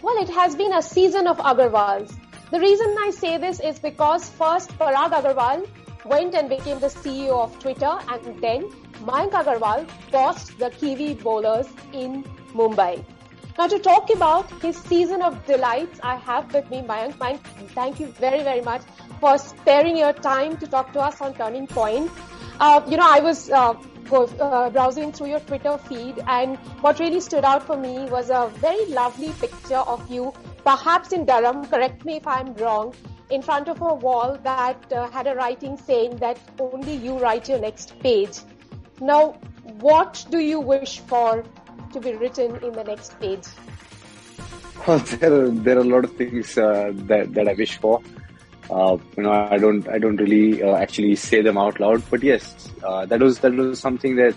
Well, it has been a season of Agarwals. The reason I say this is because first Parag Agarwal went and became the CEO of Twitter, and then Mayank Agarwal bossed the Kiwi bowlers in Mumbai. Now, to talk about his season of delights, I have with me Mayank. Mayank, thank you very, very much for sparing your time to talk to us on Turning Point. I was browsing through your Twitter feed, and what really stood out for me was a very lovely picture of you, perhaps in Durham, correct me if I'm wrong, in front of a wall that had a writing saying that only you write your next page. Now, what do you wish for to be written in the next page? Well, there are a lot of things that I wish for. I don't really actually say them out loud, but yes, that was something that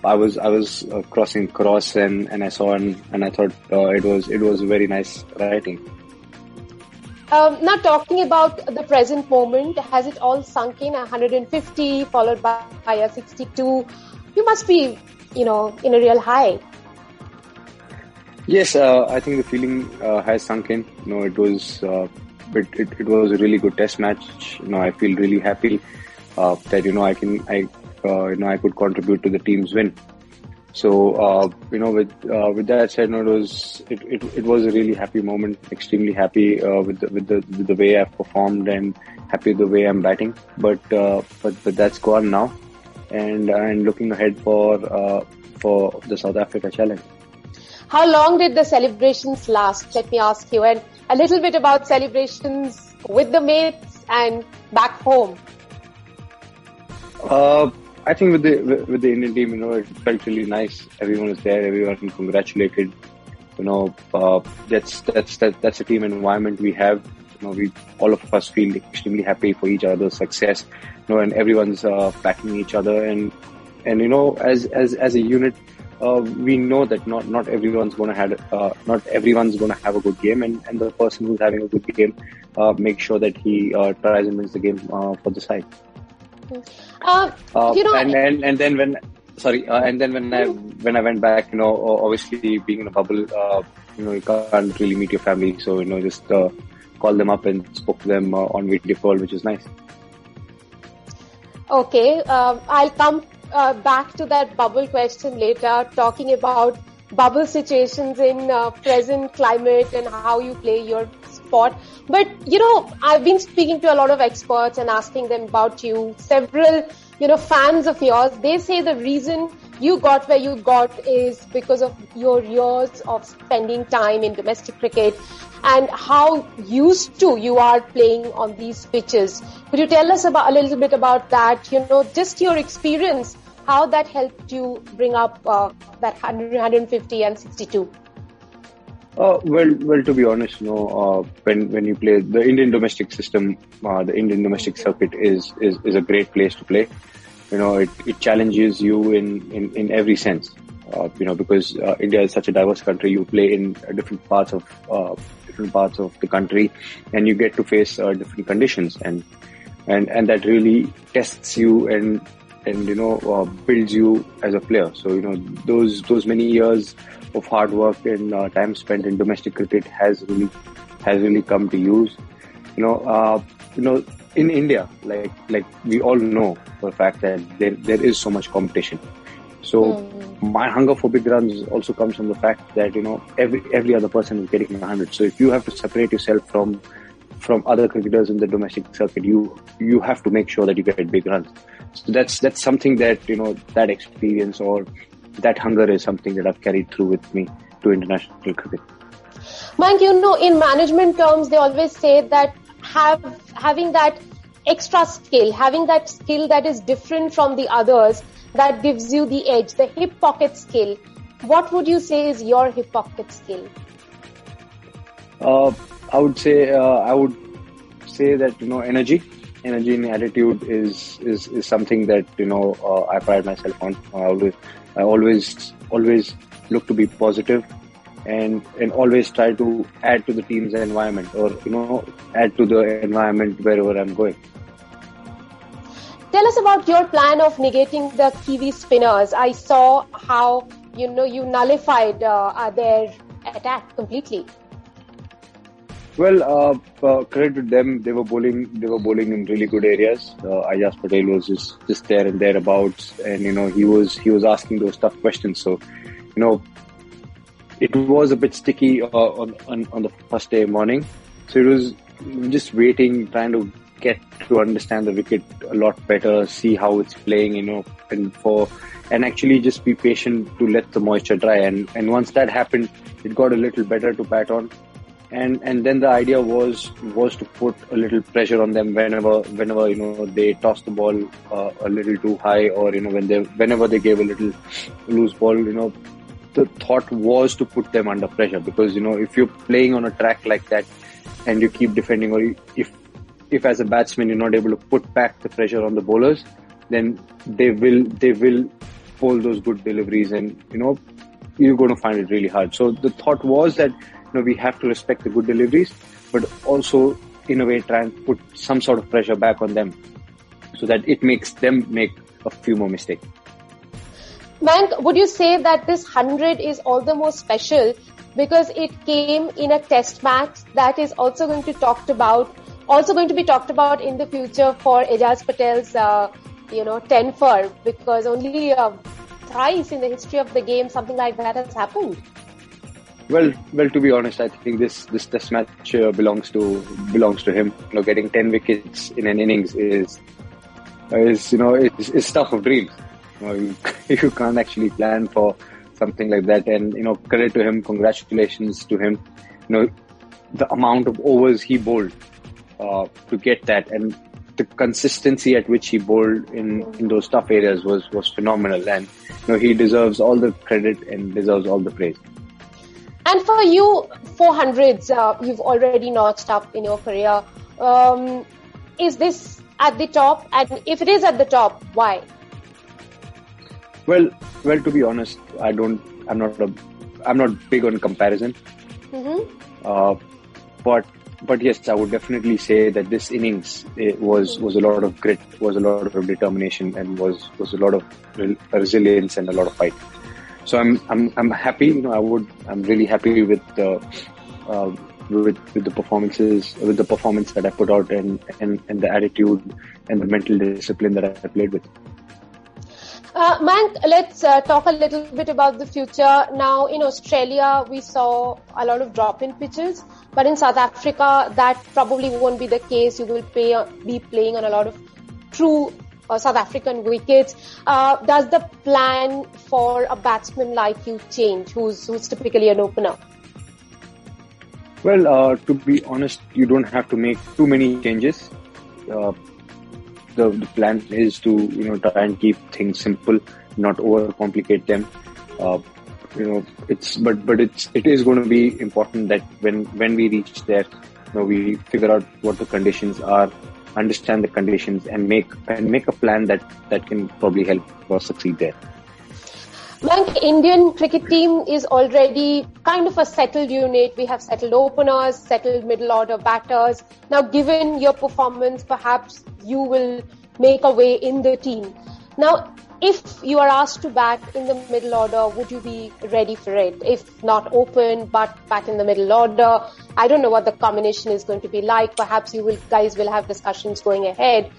I was crossing across and I saw and I thought it was very nice writing. Now, talking about the present moment, has it all sunk in? 150 followed by a 62. You must be, in a real high. Yes, I think the feeling has sunk in. It was it was a really good test match. I feel really happy that I could contribute to the team's win. So with that said, it was a really happy moment. Extremely happy with the way I've performed and happy with the way I'm batting. But that's gone now, and I'm looking ahead for the South Africa challenge. How long did the celebrations last? Let me ask you, and a little bit about celebrations with the mates and back home. I think with the Indian team, it felt really nice. Everyone was there. Everyone congratulated. That's a team environment we have. We all of us feel extremely happy for each other's success. And everyone's backing each other. And as a unit, we know that not everyone's going to have a good game, and the person who's having a good game make sure that he tries and wins the game for the side. And then when I went back, obviously being in a bubble, you can't really meet your family, so just call them up and spoke to them on video call, which is nice. Okay, I'll come back to that bubble question later, talking about bubble situations in present climate and how you play your sport. But, I've been speaking to a lot of experts and asking them about you. Several, fans of yours, they say the reason you got where you got is because of your years of spending time in domestic cricket and how used to you are playing on these pitches. Could you tell us a little bit about that? Just your experience, how that helped you bring up that 100, 150 and 62? Well, to be honest, when you play the Indian domestic system, the Indian domestic circuit is a great place to play. It challenges you in every sense. Because India is such a diverse country, you play in different parts of the country, and you get to face different conditions, and that really tests you and builds you as a player. So those many years of hard work and time spent in domestic cricket has really come to use. In India, like we all know for a fact that there is so much competition. So my hunger for big runs also comes from the fact that every other person is getting 100. So if you have to separate yourself from other cricketers in the domestic circuit, you have to make sure that you get big runs. So that's something that that experience or that hunger is something that I've carried through with me to international cricket. Mayank, in management terms, they always say that having that extra skill, having that skill that is different from the others, that gives you the edge, the hip pocket skill. What would you say is your hip pocket skill? I would say that energy and attitude is something that I pride myself on. I always look to be positive and always try to add to the team's environment, or add to the environment wherever I'm going. Tell us about your plan of negating the Kiwi spinners. I saw how you nullified their attack completely. Well, credit to them. They were bowling. They were bowling in really good areas. Ayaz Patel was just there and thereabouts, and he was asking those tough questions. So, it was a bit sticky on the first day morning. So it was just waiting, trying to get to understand the wicket a lot better, see how it's playing, and actually just be patient to let the moisture dry. And once that happened, it got a little better to bat on. And then the idea was to put a little pressure on them whenever they tossed the ball a little too high, or whenever they gave a little loose ball. The thought was to put them under pressure, because if you're playing on a track like that and you keep defending, or if as a batsman you're not able to put back the pressure on the bowlers, then they will pull those good deliveries, and you're going to find it really hard. So the thought was that we have to respect the good deliveries, but also in a way try and put some sort of pressure back on them, so that it makes them make a few more mistakes. Mayank, would you say that this 100 is all the more special because it came in a test match that is also going to be talked about in the future for Ajaz Patel's 10 for, because only thrice in the history of the game something like that has happened. Well, to be honest, I think this test match belongs to him. Getting 10 wickets in an innings is stuff of dreams. You can't actually plan for something like that. And credit to him, congratulations to him. The amount of overs he bowled to get that, and the consistency at which he bowled in those tough areas was phenomenal. And he deserves all the credit and deserves all the praise. And for you, 400s, you've already notched up in your career. Is this at the top? And if it is at the top, why? Well, to be honest, I'm not big on comparison. Mm-hmm. But yes, I would definitely say that this innings was a lot of grit, was a lot of determination, and was a lot of resilience and a lot of fight. So I'm happy. I'm really happy with the performances, with the performance that I put out, and the attitude and the mental discipline that I played with. Mayank, let's talk a little bit about the future. Now, in Australia, we saw a lot of drop-in pitches, but in South Africa, that probably won't be the case. You will be playing on a lot of true South African wickets. Does the plan for a batsman like you change, who's typically an opener? Well, to be honest, you don't have to make too many changes. The plan is to try and keep things simple, not overcomplicate them. It is going to be important that when we reach there, we figure out what the conditions are, understand the conditions, and make a plan that can probably help us succeed there. Mayank, Indian cricket team is already kind of a settled unit. We have settled openers, settled middle order batters. Now, given your performance, perhaps you will make a way in the team. Now, if you are asked to bat in the middle order, would you be ready for it? If not open, but bat in the middle order. I don't know what the combination is going to be like. Perhaps you guys will have discussions going ahead.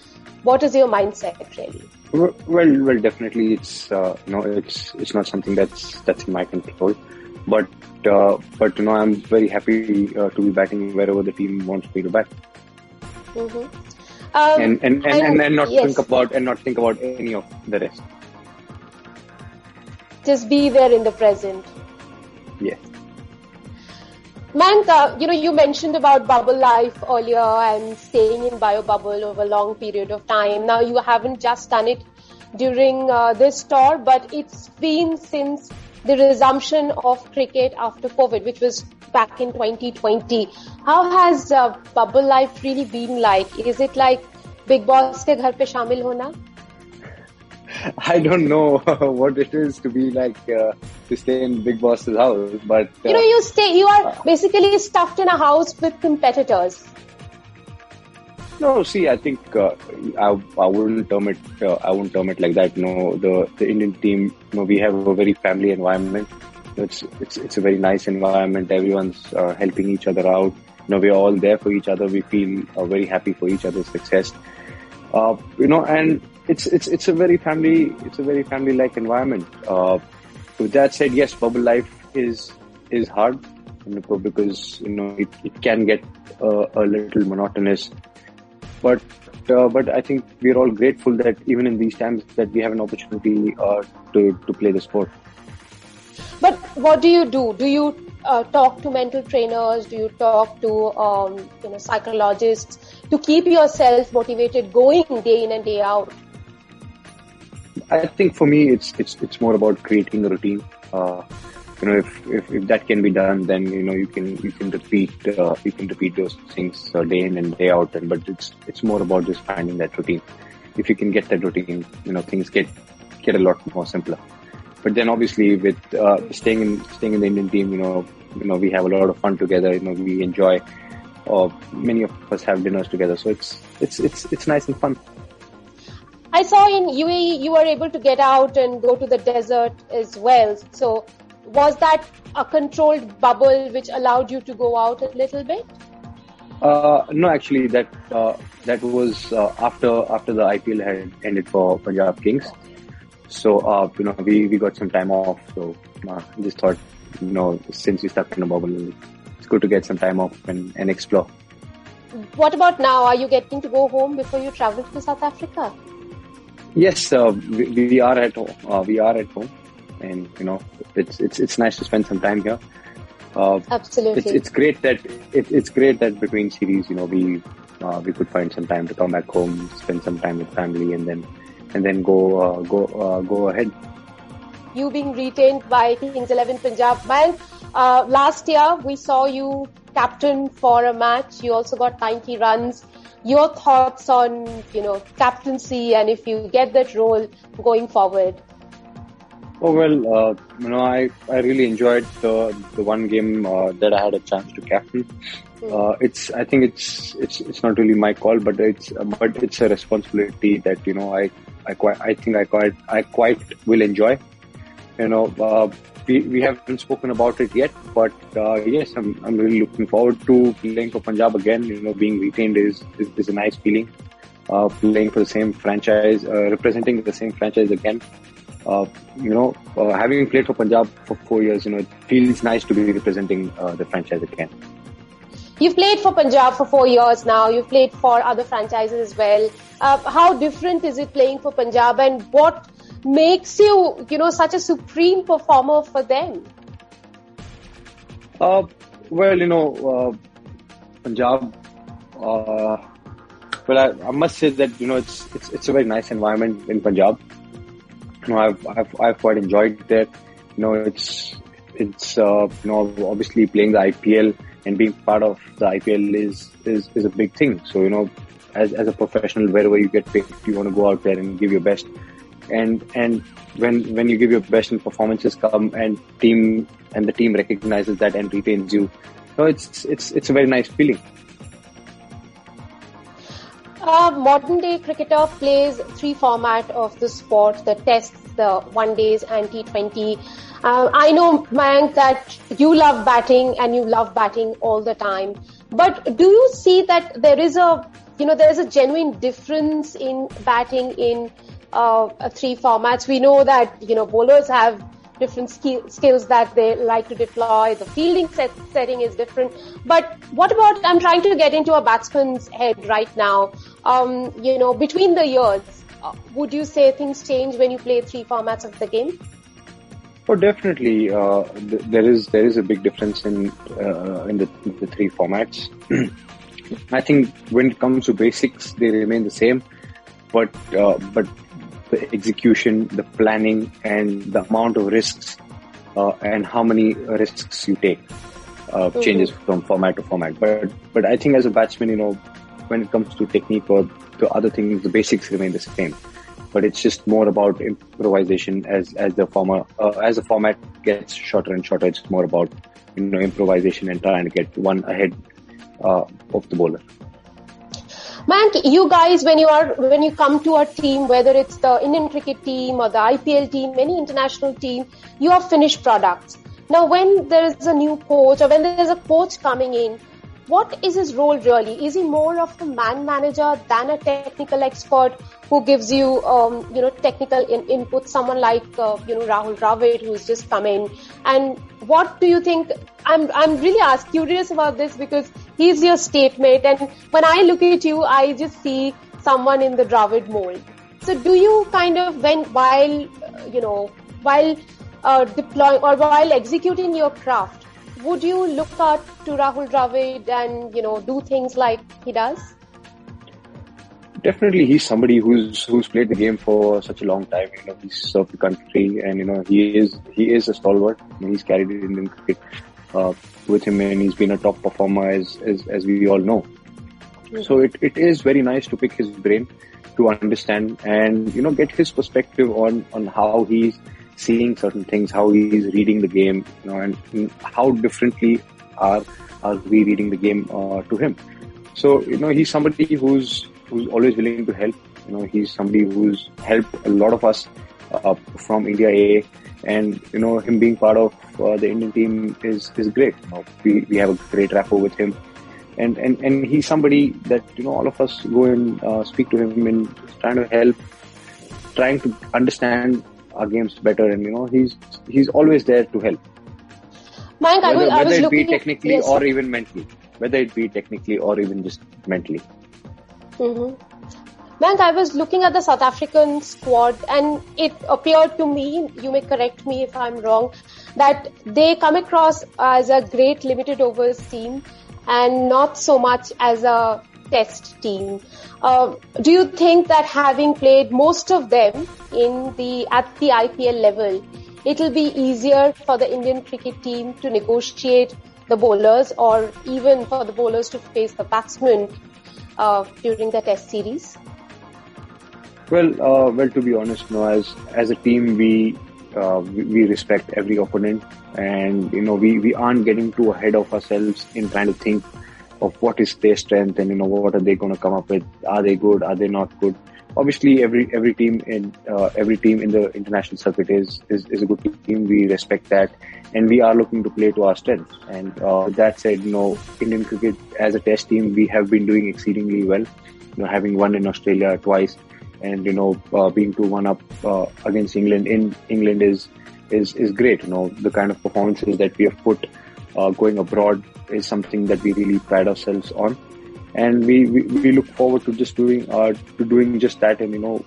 What is your mindset really? Well, definitely it's not something that's in my control. But I'm very happy to be batting wherever the team wants me to bat. Mm-hmm. And not yes. think about any of the rest. Just be there in the present. Yes. Mayank, you mentioned about bubble life earlier and staying in bio bubble over a long period of time. Now, you haven't just done it during this tour, but it's been since the resumption of cricket after COVID, which was back in 2020. How has bubble life really been like? Is it like Big Boss ke ghar pe shamil hona? I don't know what it is to be like to stay in Big Boss's house, but you are basically stuffed in a house with competitors. No, see, I think I wouldn't term it. I wouldn't term it like that. No, the Indian team, we have a very family environment. It's a very nice environment. Everyone's helping each other out. We're all there for each other. We feel very happy for each other's success. And it's a very family-like environment. With that said, yes, bubble life is hard, because it can get a little monotonous. But I think we're all grateful that even in these times that we have an opportunity to play the sport. But what do you do? Do you talk to mental trainers? Do you talk to psychologists to keep yourself motivated, going day in and day out? I think for me, it's more about creating a routine. If that can be done, then you can repeat those things day in and day out. But it's more about just finding that routine. If you can get that routine, things get a lot more simpler. But then obviously with staying in the Indian team, we have a lot of fun together. We enjoy. Many of us have dinners together, so it's nice and fun. I saw in UAE you were able to get out and go to the desert as well. So was that a controlled bubble which allowed you to go out a little bit? No, actually, that was after the IPL had ended for Punjab Kings. So we got some time off. So I just thought, since we stuck in a bubble, it's good to get some time off and explore. What about now? Are you getting to go home before you travel to South Africa? Yes, we are at home. We are at home, and it's nice to spend some time here. Absolutely, it's great that between series, we could find some time to come back home, spend some time with family, and then go ahead. You being retained by Kings 11 Punjab. Man, last year we saw you captain for a match. You also got 90 runs. Your thoughts on, captaincy, and if you get that role going forward? Oh, well, I really enjoyed the one game that I had a chance to captain. I think it's not really my call, but it's a responsibility that I quite will enjoy. We haven't spoken about it yet, but yes, I'm really looking forward to playing for Punjab again. Being retained is a nice feeling. Playing for the same franchise, representing the same franchise again. Having played for Punjab for 4 years, it feels nice to be representing the franchise again. You've played for Punjab for 4 years now. You've played for other franchises as well. How different is it playing for Punjab, and what makes you, such a supreme performer for them? Punjab. I must say that it's a very nice environment in Punjab. I've quite enjoyed it there. It's obviously playing the IPL and being part of the IPL is a big thing. So as a professional, wherever you get picked, you want to go out there and give your best. And when you give your best and performances come and the team recognizes that and retains you, it's a very nice feeling. Modern day cricketer plays 3 format of the sport: the tests, the one days, and T20. I know, Mayank, that you love batting and you love batting all the time. But do you see that there is a genuine difference in batting in 3 formats? We know that bowlers have different skills that they like to deploy. The fielding setting is different. But what about, I'm trying to get into a batsman's head right now. Between the years, would you say things change when you play 3 formats of the game? Oh, definitely. There is a big difference in the 3 formats. I think when it comes to basics, they remain the same, but the execution, the planning, and the amount of risks and how many risks you take changes from format to format. But I think as a batsman, when it comes to technique or to other things, the basics remain the same. But it's just more about improvisation as the format gets shorter and shorter. It's more about improvisation and trying to get one ahead of the bowler. Man, you guys, when you come to a team, whether it's the Indian cricket team or the IPL team, any international team, you are finished products. Now, when there is a new coach or when there is a coach coming in, what is his role really? Is he more of a man manager than a technical expert who gives you, technical input? Someone like, Rahul Dravid, who's just come in. And what do you think? I'm really curious about this because he's your statement. And when I look at you, I just see someone in the Dravid mold. So do you kind of, while deploying or while executing your craft, would you look up to Rahul Dravid and, do things like he does? Definitely, he's somebody who's played the game for such a long time. He's served the country, and he is a stalwart. He's carried Indian cricket with him, and he's been a top performer as we all know. Mm-hmm. So it is very nice to pick his brain, to understand and get his perspective on how he's seeing certain things, how he's reading the game, and how differently are we reading the game to him. So he's somebody who's always willing to help. He's somebody who's helped a lot of us from India A, and him being part of the Indian team is great. We have a great rapport with him, and he's somebody that all of us go and speak to him and trying to understand our games better, and he's always there to help. Mayank, whether it be technically or even mentally. Whether it be technically or even just mentally. Mm-hmm. Mayank, I was looking at the South African squad and it appeared to me, you may correct me if I'm wrong, that they come across as a great limited overs team and not so much as a test team. Do you think that having played most of them at the IPL level, it'll be easier for the Indian cricket team to negotiate the bowlers or even for the bowlers to face the batsmen during the test series? Well, to be honest, as a team, we respect every opponent, and we aren't getting too ahead of ourselves in trying to think of what is their strength and what are they going to come up with. Are they good? Are they not good? Obviously, every team in the international circuit is a good team. We respect that, and we are looking to play to our strengths. And with that said, Indian cricket as a test team, we have been doing exceedingly well. Having won in Australia twice, and being 2-1 up against England in England is great. The kind of performances that we have put going abroad is something that we really pride ourselves on, and we look forward to just doing just that, and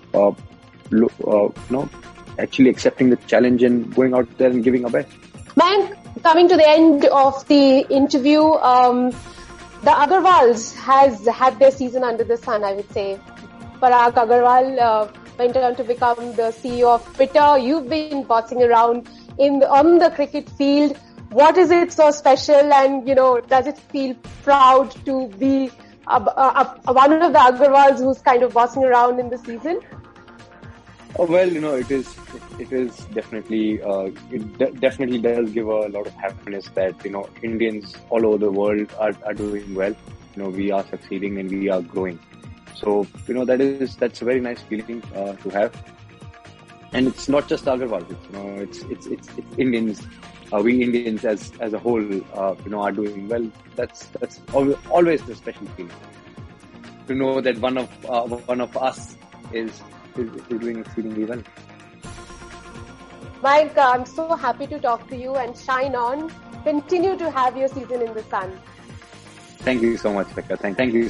actually accepting the challenge and going out there and giving our best. Man, coming to the end of the interview, the Agarwals has had their season under the sun, I would say. Parag Agarwal went on to become the CEO of Twitter. You've been bossing around on the cricket field. What is it so special, and does it feel proud to be one of the Agarwals who's kind of bossing around in the season? Oh, well, it is definitely it definitely does give a lot of happiness that Indians all over the world are doing well. We are succeeding and we are growing. So that's a very nice feeling to have. And it's not just Agarwal. It's Indians. We Indians as a whole, are doing well. That's always the special feeling. To know that one of us is doing exceedingly well. Mike, I'm so happy to talk to you, and shine on. Continue to have your season in the sun. Thank you so much, Becca. Thank you.